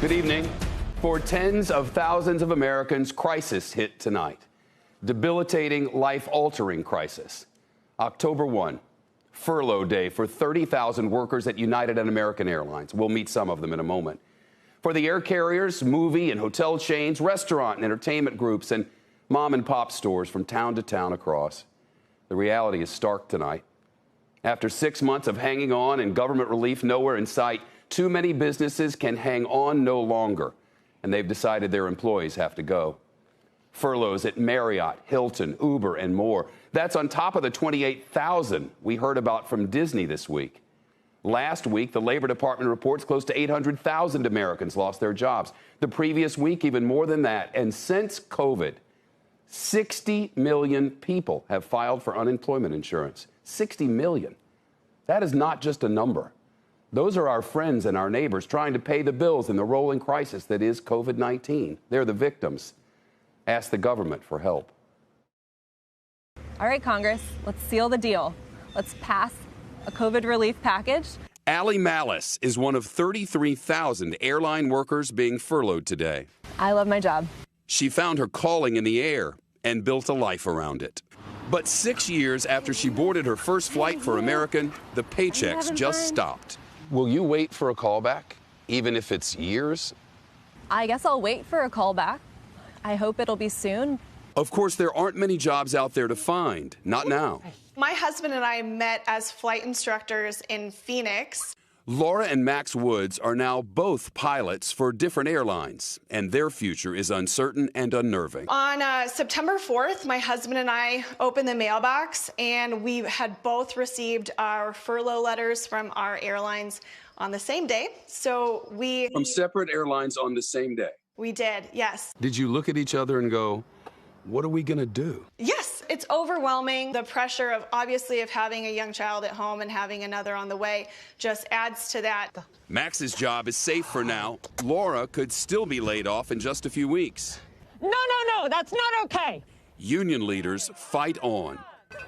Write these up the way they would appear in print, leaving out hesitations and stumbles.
Good evening. For tens of thousands of Americans, crisis hit tonight. Debilitating, life-altering crisis. October 1, furlough day for 30,000 workers at United and American Airlines. We'll meet some of them in a moment. For the air carriers, movie and hotel chains, restaurant and entertainment groups, and mom and pop stores from town to town across. The reality is stark tonight. After 6 months of hanging on and government relief nowhere in sight, too many businesses can hang on no longer, and they've decided their employees have to go. Furloughs at Marriott, Hilton, Uber, and more. That's on top of the 28,000 we heard about from Disney this week. Last week, the Labor Department reports close to 800,000 Americans lost their jobs. The previous week, even more than that. And since COVID, 60 million people have filed for unemployment insurance. 60 million. That is not just a number. Those are our friends and our neighbors trying to pay the bills in the rolling crisis that is COVID-19. They're the victims. Ask the government for help. All right, Congress, let's seal the deal. Let's pass a COVID relief package. Allie Malice is one of 33,000 airline workers being furloughed today. I love my job. She found her calling in the air and built a life around it. But 6 years after she boarded her first flight for American, the paychecks just stopped. Will you wait for a callback, even if it's years? I guess I'll wait for a call back. I hope it'll be soon. Of course, there aren't many jobs out there to find. Not now. My husband and I met as flight instructors in Phoenix. Laura and Max Woods are now both pilots for different airlines, and their future is uncertain and unnerving. On September 4th, my husband and I opened the mailbox, and we had both received our furlough letters from our airlines on the same day. So From separate airlines on the same day? We did, yes. Did you look at each other and go, what are we going to do? Yes, it's overwhelming. The pressure of obviously of having a young child at home and having another on the way just adds to that. Max's job is safe for now. Laura could still be laid off in just a few weeks. No, that's not okay. Union leaders fight on.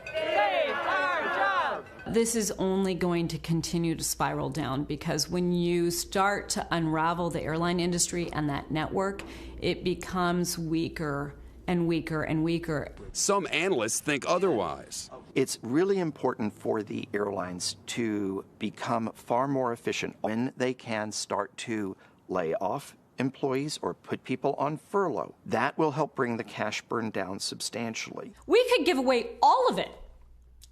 Save our job. This is only going to continue to spiral down because when you start to unravel the airline industry and that network, it becomes weaker and weaker and weaker. Some analysts think otherwise. It's really important for the airlines to become far more efficient when they can start to lay off employees or put people on furlough. That will help bring the cash burn down substantially. We could give away all of it,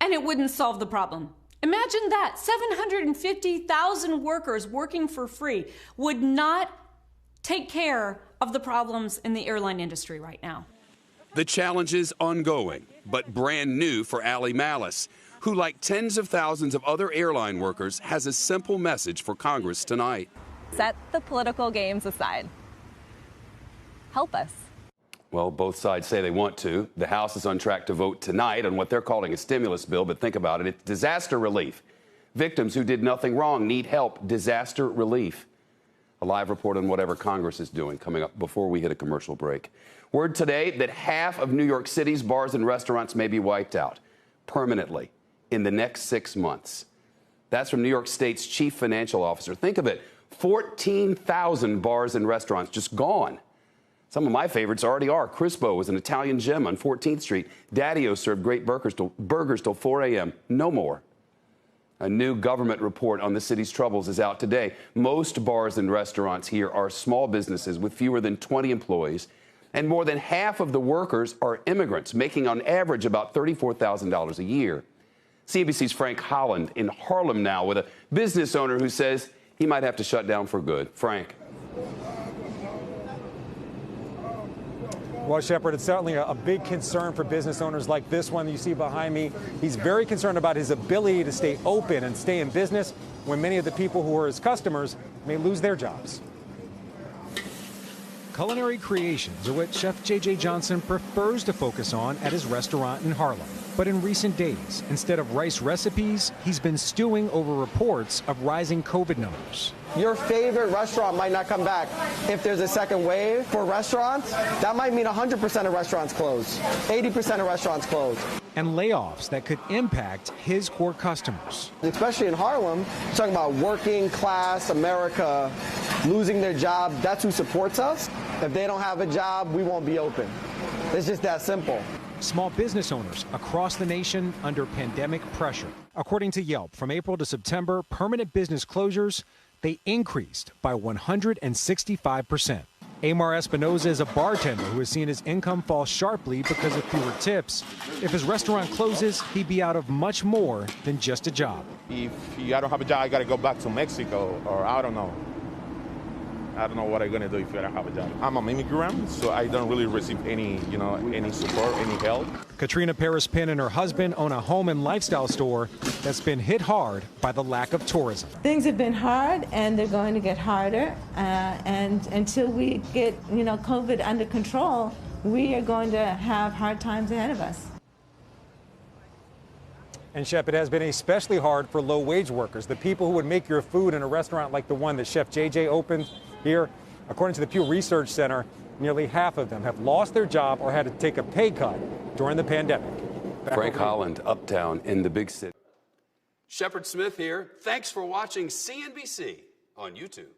and it wouldn't solve the problem. Imagine that. 750,000 workers working for free would not take care of the problems in the airline industry right now. The challenge is ongoing, but brand new for Allie Malice, who, like tens of thousands of other airline workers, has a simple message for Congress tonight. Set the political games aside. Help us. Well, both sides say they want to. The House is on track to vote tonight on what they're calling a stimulus bill, but think about it. It's disaster relief. Victims who did nothing wrong need help. Disaster relief. A live report on whatever Congress is doing coming up before we hit a commercial break. Word today that half of New York City's bars and restaurants may be wiped out permanently in the next 6 months. That's from New York State's chief financial officer. Think of it, 14,000 bars and restaurants just gone. Some of my favorites already are. Crispo was an Italian gem on 14th Street. Daddio served great burgers till 4 a.m. No more. A new government report on the city's troubles is out today. Most bars and restaurants here are small businesses with fewer than 20 employees. And more than half of the workers are immigrants, making on average about $34,000 a year. CNBC's Frank Holland in Harlem now with a business owner who says he might have to shut down for good. Frank. Well, Shepard, it's certainly a big concern for business owners like this one you see behind me. He's very concerned about his ability to stay open and stay in business when many of the people who are his customers may lose their jobs. Culinary creations are what Chef J.J. Johnson prefers to focus on at his restaurant in Harlem. But in recent days, instead of rice recipes, he's been stewing over reports of rising COVID numbers. Your favorite restaurant might not come back. If there's a second wave for restaurants, that might mean 100% of restaurants close, 80% of restaurants close. And layoffs that could impact his core customers. Especially in Harlem, talking about working class America, losing their job, that's who supports us. If they don't have a job, we won't be open. It's just that simple. Small business owners across the nation under pandemic pressure. According to Yelp, from April to September, permanent business closures, they increased by 165%. Amar Espinoza is a bartender who has seen his income fall sharply because of fewer tips. If his restaurant closes, he'd be out of much more than just a job. If I don't have a job, I got to go back to Mexico, or I don't know. I don't know what I'm going to do if I don't have a job. I'm an immigrant, so I don't really receive any, any support, any help. Katrina Paris-Penn and her husband own a home and lifestyle store that's been hit hard by the lack of tourism. Things have been hard, and they're going to get harder. And until we get, COVID under control, we are going to have hard times ahead of us. And Chef, it has been especially hard for low-wage workers, the people who would make your food in a restaurant like the one that Chef JJ opened here. According to the Pew Research Center, nearly half of them have lost their job or had to take a pay cut during the pandemic. Frank Holland, Uptown in the big city. Shepard Smith here. Thanks for watching CNBC on YouTube.